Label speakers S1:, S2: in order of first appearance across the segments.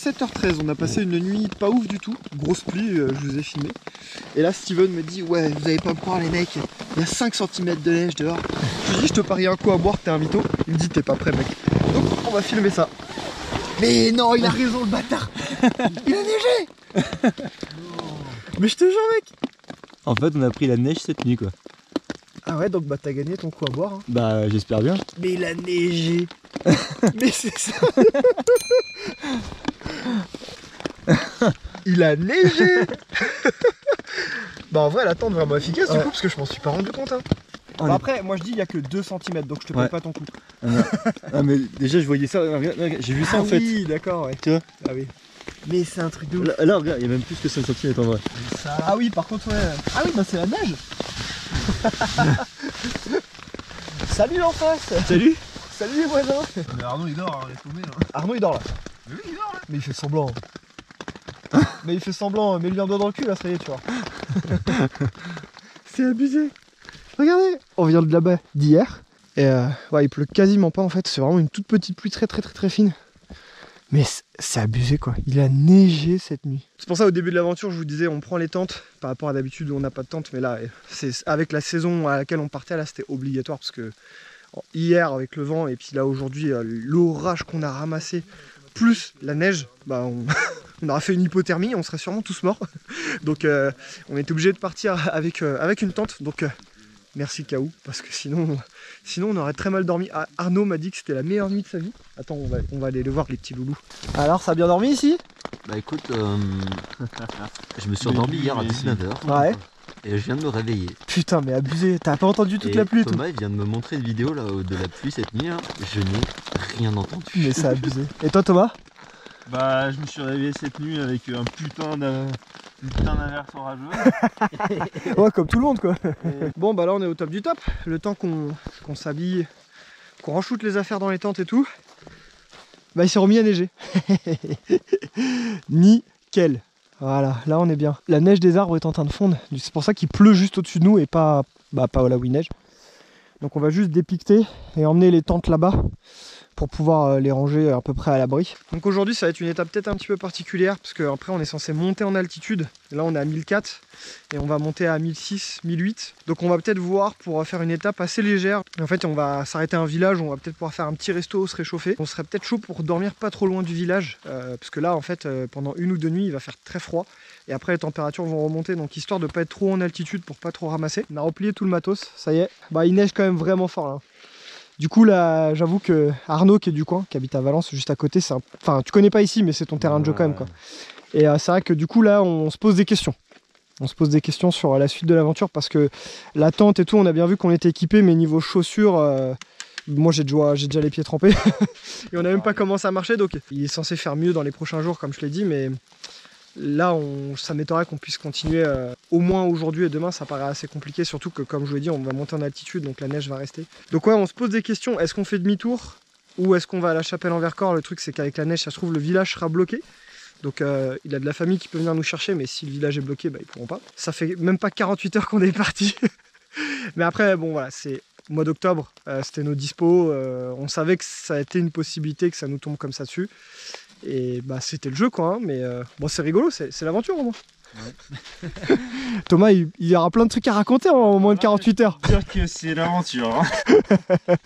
S1: 7h13, on a passé une nuit pas ouf du tout, grosse pluie, je vous ai filmé. Et là Steven me dit ouais vous allez pas me croire les mecs, il y a 5 cm de neige dehors. Je lui dis je te parie un coup à boire que t'es un mytho. Il me dit t'es pas prêt mec. Donc on va filmer ça. Mais non il a raison le bâtard. Il a neigé. Mais je te jure mec.
S2: En fait on a pris la neige cette nuit quoi.
S1: Ah ouais donc bah t'as gagné ton coup à boire hein.
S2: Bah j'espère bien.
S1: Mais il a neigé. Mais c'est ça. Il a neigé. Bah en vrai la tente vraiment efficace du coup parce que je m'en suis pas rendu compte hein. Bah, après moi je dis il y a que 2 cm donc je te paye pas ton coup.
S2: Ah mais déjà je voyais ça, j'ai vu ça en fait.
S1: Oui d'accord ouais.
S2: Tu vois.
S1: Ah oui. Mais c'est un truc de ouf.
S2: Là regarde, il y a même plus que 5 cm en vrai.
S1: Ça... Ah oui par contre ouais. Ah oui bah c'est la neige. Salut en face.
S2: Salut.
S1: Salut les voisins.
S3: Mais Arnaud il dort, il est tombé là.
S1: Arnaud il dort là.
S3: Mais oui il dort là.
S1: Mais il fait semblant. Mais il fait semblant, mets-lui un doigt dans le cul là, ça y est tu vois. C'est abusé. Regardez, on vient de là-bas d'hier. Et ouais il pleut quasiment pas en fait, c'est vraiment une toute petite pluie très fine. Mais c'est abusé quoi, il a neigé cette nuit. C'est pour ça au début de l'aventure je vous disais on prend les tentes par rapport à d'habitude où on n'a pas de tente. Mais là, avec la saison à laquelle on partait là c'était obligatoire parce que hier avec le vent et puis là aujourd'hui l'orage qu'on a ramassé plus la neige, bah on aurait fait une hypothermie, on serait sûrement tous morts. Donc on était obligé de partir avec une tente. Donc merci Kaou, parce que sinon on aurait très mal dormi. Ah, Arnaud m'a dit que c'était la meilleure nuit de sa vie. Attends, on va aller le voir les petits loulous. Alors ça a bien dormi ici?
S4: Bah écoute, je me suis endormi hier à 19h.
S1: Ouais.
S4: Et je viens de me réveiller.
S1: Putain mais abusé, t'as pas entendu toute la pluie et tout.
S4: Thomas il vient de me montrer une vidéo là de la pluie cette nuit là. Je n'ai rien entendu.
S1: Mais c'est abusé. Et toi Thomas?
S3: Bah je me suis réveillé cette nuit avec un putain d'averse orageuse.
S1: Ouais comme tout le monde quoi. Bon bah là on est au top du top. Le temps qu'on s'habille, qu'on renchoute les affaires dans les tentes et tout. Bah il s'est remis à neiger. Nickel. Voilà, là on est bien. La neige des arbres est en train de fondre. C'est pour ça qu'il pleut juste au-dessus de nous et pas là où il neige. Donc on va juste dépiqueter et emmener les tentes là-bas pour pouvoir les ranger à peu près à l'abri. Donc aujourd'hui ça va être une étape peut-être un petit peu particulière parce qu'après on est censé monter en altitude. Là on est à 1004 et on va monter à 1006, 1008. Donc on va peut-être voir pour faire une étape assez légère. En fait on va s'arrêter à un village, on va peut-être pouvoir faire un petit resto, se réchauffer. On serait peut-être chaud pour dormir pas trop loin du village parce que là en fait pendant une ou deux nuits il va faire très froid. Et après les températures vont remonter, donc histoire de pas être trop en altitude pour pas trop ramasser. On a replié tout le matos, ça y est. Bah il neige quand même vraiment fort là. Du coup là j'avoue que Arnaud qui est du coin, qui habite à Valence juste à côté, enfin tu connais pas ici mais c'est ton terrain de jeu quand même quoi. Et c'est vrai que du coup là on se pose des questions. On se pose des questions sur la suite de l'aventure parce que la tente et tout on a bien vu qu'on était équipé mais niveau chaussures, moi j'ai déjà les pieds trempés. Et on n'a même pas commencé à marcher donc il est censé faire mieux dans les prochains jours comme je l'ai dit mais... Là, ça m'étonnerait qu'on puisse continuer au moins aujourd'hui et demain, ça paraît assez compliqué, surtout que comme je vous l'ai dit, on va monter en altitude, donc la neige va rester. Donc ouais, on se pose des questions, est-ce qu'on fait demi-tour ou est-ce qu'on va à la chapelle en Vercors? Le truc c'est qu'avec la neige, ça se trouve, le village sera bloqué. Donc il a de la famille qui peut venir nous chercher, mais si le village est bloqué, bah, ils pourront pas. Ça fait même pas 48 heures qu'on est parti. Mais après, bon voilà, c'est mois d'octobre, c'était nos dispos, on savait que ça a été une possibilité, que ça nous tombe comme ça dessus. Et bah c'était le jeu quoi, hein, mais bon c'est rigolo, c'est l'aventure au moins. Ouais. Thomas il y aura plein de trucs à raconter en moins de 48 heures.
S3: Dire que c'est l'aventure. Hein.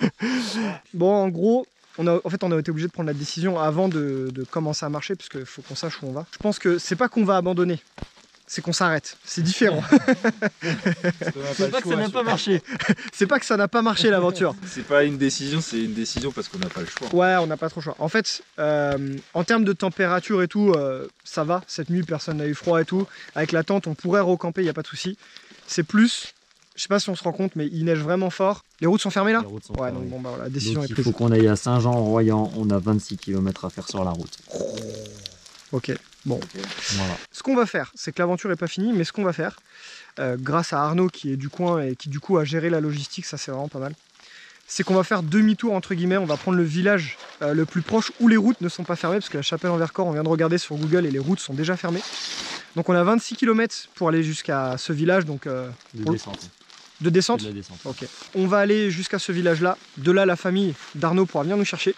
S1: Bon en gros, on a été obligé de prendre la décision avant de commencer à marcher parce qu'il faut qu'on sache où on va. Je pense que c'est pas qu'on va abandonner, c'est qu'on s'arrête, c'est différent.
S2: C'est pas que ça n'a pas marché.
S1: C'est pas que ça n'a pas marché l'aventure.
S3: C'est pas une décision, c'est une décision parce qu'on n'a pas le choix.
S1: Ouais, on n'a pas trop le choix. En fait, en termes de température et tout, ça va. Cette nuit, personne n'a eu froid et tout. Avec la tente, on pourrait recamper, il n'y a pas de souci. C'est plus, je sais pas si on se rend compte, mais il neige vraiment fort. Les routes sont fermées là?
S2: Les routes sont
S1: ouais,
S2: fermées.
S1: donc bon, bah, la décision est
S2: il
S1: prise.
S2: faut qu'on aille à Saint-Jean-Royan, on a 26 km à faire sur la route.
S1: Ok, bon.
S2: Voilà.
S1: Ce qu'on va faire, c'est que l'aventure n'est pas finie, mais ce qu'on va faire, grâce à Arnaud qui est du coin et qui du coup a géré la logistique, ça c'est vraiment pas mal, c'est qu'on va faire demi-tour entre guillemets, on va prendre le village le plus proche où les routes ne sont pas fermées, parce que la chapelle en Vercors, on vient de regarder sur Google et les routes sont déjà fermées. Donc on a 26 km pour aller jusqu'à ce village, donc...
S2: De descente.
S1: De descente?
S2: De la descente.
S1: Ok. On va aller jusqu'à ce village-là, de là la famille d'Arnaud pourra venir nous chercher.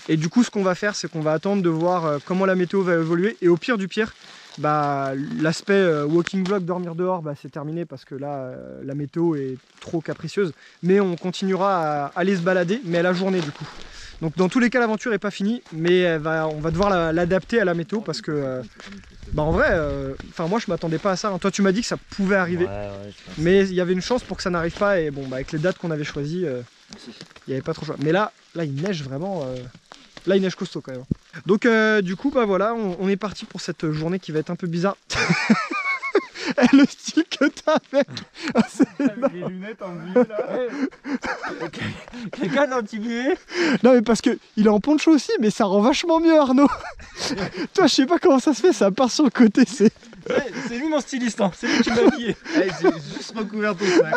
S1: Et du coup, ce qu'on va faire, c'est qu'on va attendre de voir comment la météo va évoluer. Et au pire du pire, bah, l'aspect walking vlog, dormir dehors, bah, c'est terminé parce que là, la météo est trop capricieuse. Mais on continuera à aller se balader, mais à la journée du coup. Donc dans tous les cas, l'aventure n'est pas finie, mais on va devoir l'adapter à la météo parce que, bah, en vrai, moi je m'attendais pas à ça. Hein. Toi, tu m'as dit que ça pouvait arriver, mais il y avait une chance pour que ça n'arrive pas. Et bon, bah, avec les dates qu'on avait choisies, il n'y avait pas trop de choix. Mais là, il neige vraiment. Là, il neige costaud quand même. Donc du coup, bah voilà, on est parti pour cette journée qui va être un peu bizarre. Le style que t'as, mec.
S3: Avec les lunettes en vue là.
S2: Quelqu'un l'a anti-buée.
S1: Non mais parce que il est en poncho aussi, mais ça rend vachement mieux, Arnaud. Toi, je sais pas comment ça se fait, ça part sur le côté, c'est...
S3: Ouais, c'est lui mon styliste, hein. C'est lui qui m'a habillé. Hey, j'ai juste recouvert ton sac.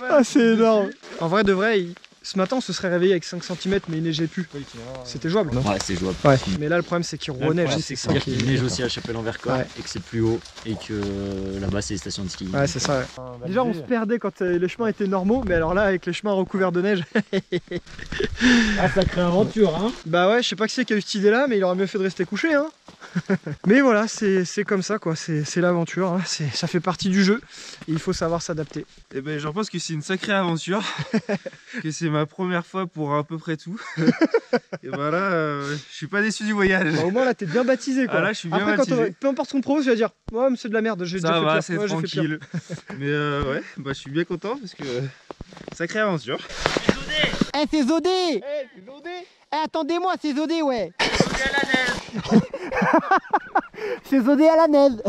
S1: Ah, c'est énorme. En vrai de vrai, ce matin on se serait réveillé avec 5 cm, mais il neigeait plus. C'était jouable.
S2: Ouais, c'est jouable.
S1: Ouais. Mais là, le problème c'est qu'il reneige.
S2: C'est-à-dire qu'il neige aussi à Chapelle-en-Vercors et que c'est plus haut et que là-bas c'est les stations de ski.
S1: Ouais, c'est ça. Ouais. Déjà, on se perdait quand les chemins étaient normaux, mais alors là, avec les chemins recouverts de neige.
S2: Ah, sacrée aventure, hein.
S1: Bah ouais, je sais pas qui c'est qui a eu cette idée-là, mais il aurait mieux fait de rester couché, hein. Mais voilà, c'est comme ça, quoi. C'est l'aventure, hein. Ça fait partie du jeu. Et il faut savoir s'adapter.
S3: Et ben, j'en pense que c'est une sacrée aventure. Que c'est ma première fois pour à peu près tout. Et voilà, je suis pas déçu du voyage.
S1: Bah, au moins là, t'es bien baptisé, quoi.
S3: Ah là, je suis bien
S1: après,
S3: baptisé.
S1: Peu importe ce qu'on te propose, tu vas dire ouais, mais c'est de la merde, j'ai déjà fait pire.
S3: C'est
S1: ouais, j'ai fait pire.
S3: tranquille. Mais ouais, bah, je suis bien content parce que sacrée aventure.
S5: Eh, c'est Zodé! Eh, attendez-moi, c'est Zodé, ouais! C'est Zodé à la neige!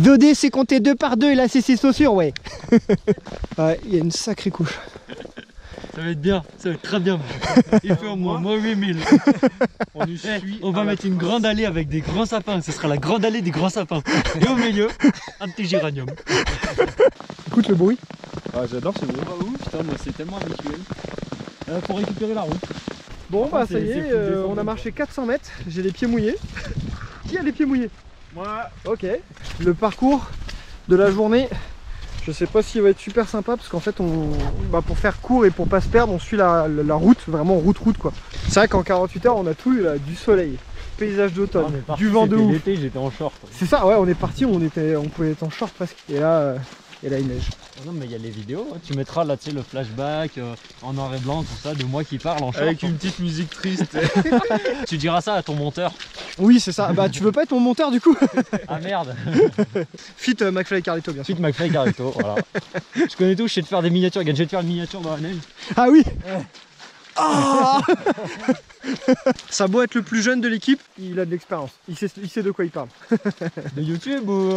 S5: Zodé, c'est compté 2 par 2 et là, c'est ses chaussures, ouais!
S1: Ouais, il y a une sacrée couche.
S2: Ça va être bien, ça va être très bien. Il fait au moins 8000. On va mettre une grande allée avec des grands sapins, ce sera la grande allée des grands sapins. Et au milieu, un petit géranium.
S1: Écoute le bruit.
S3: Ah, j'adore ce bruit.
S2: Ah oui, putain, moi c'est tellement habituel. Faut récupérer la route.
S1: Bon, bah
S2: c'est-
S1: ça y
S2: c'est
S1: est,
S2: fou de descendre
S1: on a
S2: comme
S1: marché 400 mètres, j'ai les pieds mouillés. Qui a les pieds mouillés?
S3: Moi,
S1: Ok. Le parcours de la journée, je sais pas s'il va être super sympa parce qu'en fait, pour faire court et pour pas se perdre, on suit la route, vraiment route quoi. C'est vrai qu'en 48 heures, on a tout eu là, du soleil, paysage d'automne, du vent de ouf.
S2: L'été, j'étais en short.
S1: C'est ça, ouais, on est parti, on pouvait être en short presque. Et là, il neige.
S2: Oh non, mais il y a les vidéos, hein. Tu mettras là, tu sais, le flashback en noir et blanc, tout ça, de moi qui parle en short.
S3: avec une petite musique triste.
S2: Tu diras ça à ton monteur.
S1: Oui, c'est ça. Bah, tu veux pas être mon monteur du coup?
S2: Ah merde.
S1: Fit McFly et Carlito, bien sûr.
S2: Suite McFly Carito, voilà. Je connais tout, je sais te faire des miniatures. Regarde, je vais te faire une miniature dans la neige.
S1: Ah oui. Ah. Ça a beau être le plus jeune de l'équipe, il a de l'expérience. Il sait de quoi il parle.
S2: De YouTube ou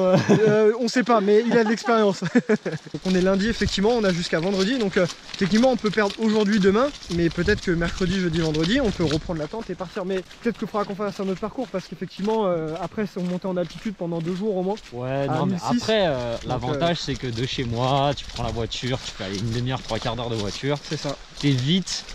S1: On sait pas, mais il a de l'expérience. Donc on est lundi, effectivement, on a jusqu'à vendredi. Donc techniquement, on peut perdre aujourd'hui, demain, mais peut-être que mercredi, jeudi, vendredi, on peut reprendre la tente et partir. Mais peut-être qu'il faudra qu'on fasse un autre parcours parce qu'effectivement, après, on montait en altitude pendant 2 jours au moins.
S2: Ouais,
S1: à
S2: non, mais
S1: 1006.
S2: après, l'avantage c'est que de chez moi, tu prends la voiture, tu fais aller une demi-heure, 3/4 d'heure de voiture.
S1: C'est ça.
S2: T'es vite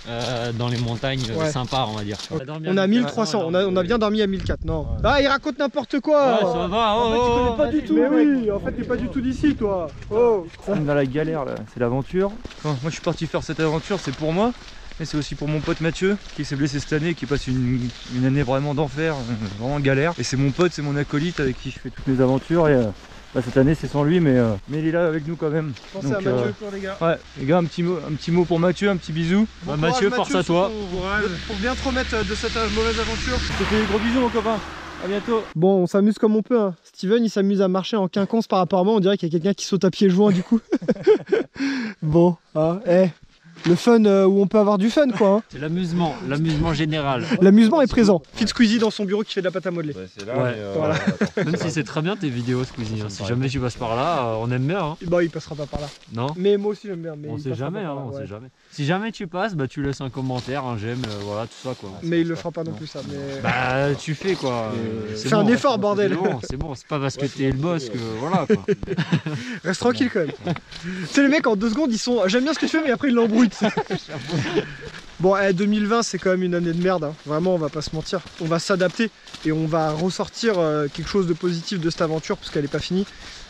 S2: dans les montagnes
S1: Ouais.
S2: sympas, on va dire.
S1: On a 1300, on a bien dormi à 1004. Non.
S2: Ouais.
S1: Ah, il raconte n'importe quoi.
S2: Ouais, ça va,
S1: En fait, tu connais pas du tout. Mais oui, en fait, t'es pas du tout d'ici, toi. Oh.
S3: On est dans la galère là, c'est l'aventure. Enfin, moi je suis parti faire cette aventure, c'est pour moi, mais c'est aussi pour mon pote Mathieu qui s'est blessé cette année et qui passe une année vraiment d'enfer, vraiment galère. Et c'est mon pote, c'est mon acolyte avec qui je fais toutes mes aventures et cette année c'est sans lui mais il est là avec nous quand même.
S1: Pensez à Mathieu pour les gars.
S3: Ouais, les gars, un petit mot pour Mathieu, un petit bisou.
S1: Bon
S2: Mathieu,
S1: courage,
S2: force à toi.
S1: Pour bien te remettre de cette mauvaise aventure.
S3: Je te fais des gros bisous mon copain. À bientôt.
S1: Bon, on s'amuse comme on peut. Hein. Steven, il s'amuse à marcher en quinconce par rapport à moi. On dirait qu'il y a quelqu'un qui saute à pieds joints du coup. Bon, hein, le fun où on peut avoir du fun quoi. Hein.
S2: C'est l'amusement général.
S1: L'amusement est présent. Fit Squeezie dans son bureau qui fait de la pâte à modeler.
S3: C'est là,
S2: Ouais.
S1: Voilà.
S2: Même si c'est très bien tes vidéos, Squeezie. Hein. Si jamais tu passes par là, on aime bien. Hein.
S1: Bah, il passera pas par là.
S2: Non?
S1: Mais moi aussi j'aime bien. Mais
S2: On
S1: il
S2: sait
S1: passera
S2: jamais,
S1: pas
S2: hein,
S1: par là,
S2: on
S1: ouais.
S2: sait jamais. Si jamais tu passes, bah tu laisses un commentaire, un j'aime, voilà, tout ça quoi.
S1: Mais il le fera pas non plus ça. Mais...
S2: Bah tu fais quoi.
S1: Fais un effort, bordel.
S2: C'est bon, c'est pas parce que t'es le boss que voilà quoi.
S1: Reste tranquille quand même. Tu sais, les mecs en 2 secondes ils sont j'aime bien ce que tu fais, mais après ils l'embrouillent. Bon, 2020 c'est quand même une année de merde, hein. Vraiment on va pas se mentir. On va s'adapter et on va ressortir quelque chose de positif de cette aventure parce qu'elle est pas finie.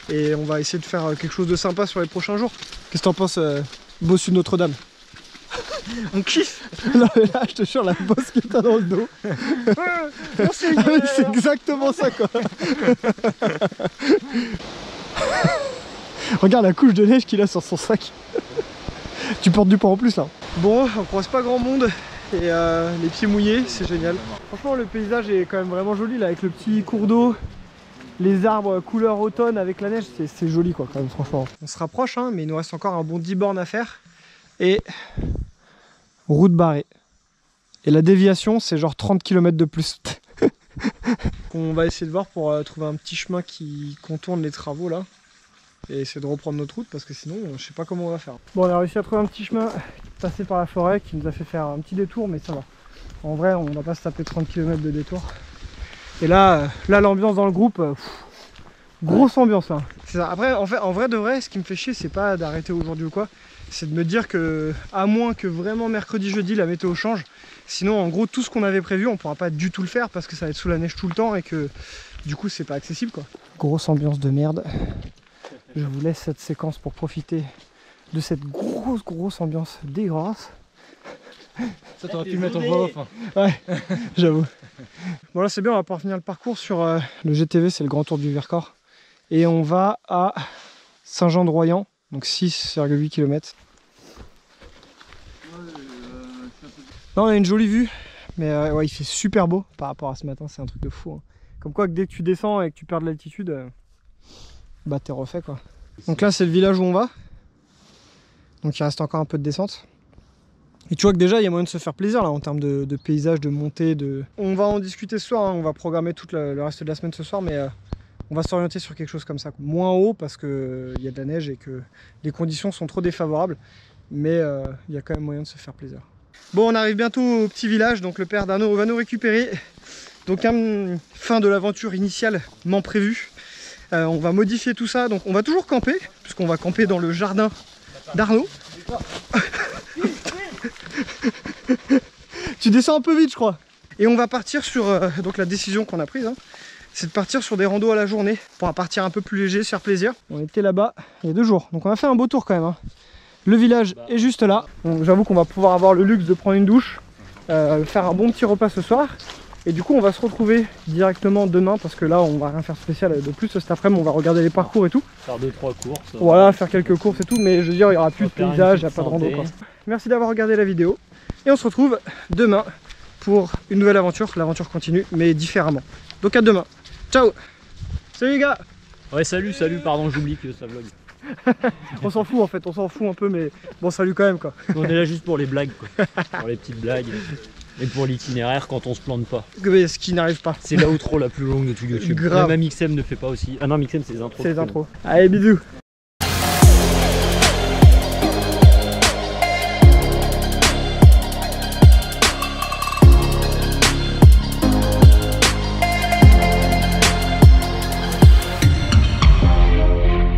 S1: Et on va essayer de faire quelque chose de sympa sur les prochains jours. Qu'est-ce que t'en penses, bossu de Notre-Dame?
S2: On kiffe.
S1: Non mais là je te jure la bosse que t'as dans le dos. C'est exactement ça quoi. Regarde la couche de neige qu'il a sur son sac. Tu portes du poids en plus là. Bon, on croise pas grand monde et les pieds mouillés, c'est génial. Franchement le paysage est quand même vraiment joli là avec le petit cours d'eau. Les arbres couleur automne avec la neige, c'est joli quoi quand même franchement. On se rapproche hein, mais il nous reste encore un bon 10 bornes à faire. Et route barrée. Et la déviation c'est genre 30 km de plus. On va essayer de voir pour trouver un petit chemin qui contourne les travaux là. Et essayer de reprendre notre route parce que sinon je sais pas comment on va faire. Bon on a réussi à trouver un petit chemin passé par la forêt qui nous a fait faire un petit détour mais ça va. En vrai on va pas se taper 30 km de détour. Et là l'ambiance dans le groupe, grosse ambiance là. C'est ça. Après en vrai de vrai ce qui me fait chier c'est pas d'arrêter aujourd'hui ou quoi. C'est de me dire que à moins que vraiment mercredi jeudi la météo change. Sinon en gros tout ce qu'on avait prévu on pourra pas du tout le faire parce que ça va être sous la neige tout le temps et que du coup c'est pas accessible quoi. Grosse ambiance de merde. Je vous laisse cette séquence pour profiter de cette grosse ambiance dégueulasse.
S2: Ça t'aurais pu le mettre en voix off. Hein.
S1: Ouais, j'avoue. Bon là c'est bien, on va pouvoir finir le parcours sur le GTV, c'est le grand tour du Vercors. Et on va à Saint-Jean-de-Royan, donc 6,8 km. Non, on a une jolie vue, mais ouais, il fait super beau par rapport à ce matin, c'est un truc de fou. Hein. Comme quoi que dès que tu descends et que tu perds de l'altitude, bah t'es refait quoi. Donc là c'est le village où on va. Donc il reste encore un peu de descente. Et tu vois que déjà il y a moyen de se faire plaisir là en termes de paysage, de montée, de... On va en discuter ce soir, hein. On va programmer tout le reste de la semaine ce soir, mais on va s'orienter sur quelque chose comme ça. Moins haut parce qu'il y a de la neige et que les conditions sont trop défavorables. Mais il y a quand même moyen de se faire plaisir. Bon on arrive bientôt au petit village, donc le père d'Arnaud va nous récupérer. Donc fin de l'aventure initialement prévue. On va modifier tout ça, donc on va toujours camper, puisqu'on va camper dans le jardin d'Arnaud. Tu descends un peu vite je crois. Et on va partir sur, donc la décision qu'on a prise, hein, c'est de partir sur des randos à la journée, pour partir un peu plus léger, se faire plaisir. On était là-bas il y a 2 jours, donc on a fait un beau tour quand même. Hein. Le village est juste là, j'avoue qu'on va pouvoir avoir le luxe de prendre une douche, faire un bon petit repas ce soir. Et du coup on va se retrouver directement demain parce que là on va rien faire spécial de plus cet après-midi, on va regarder les parcours et tout.
S2: Faire 2-3 courses.
S1: Voilà, faire quelques courses et tout, mais je veux dire il n'y aura plus de paysage, il n'y a pas de rando quoi. Merci d'avoir regardé la vidéo et on se retrouve demain pour une nouvelle aventure, l'aventure continue mais différemment. Donc à demain, ciao. Salut les gars.
S2: Ouais salut, pardon j'oublie que ça vlog.
S1: On s'en fout en fait, on s'en fout un peu mais bon salut quand même quoi.
S2: On est là juste pour les blagues quoi, pour les petites blagues. Et pour l'itinéraire quand on se plante pas.
S1: Mais ce qui n'arrive pas.
S2: C'est l'outro la plus longue de tout YouTube.
S1: Grave.
S2: Même Mixem ne fait pas aussi. Ah non, Mixem c'est les intros.
S1: C'est les intros. Allez bisous.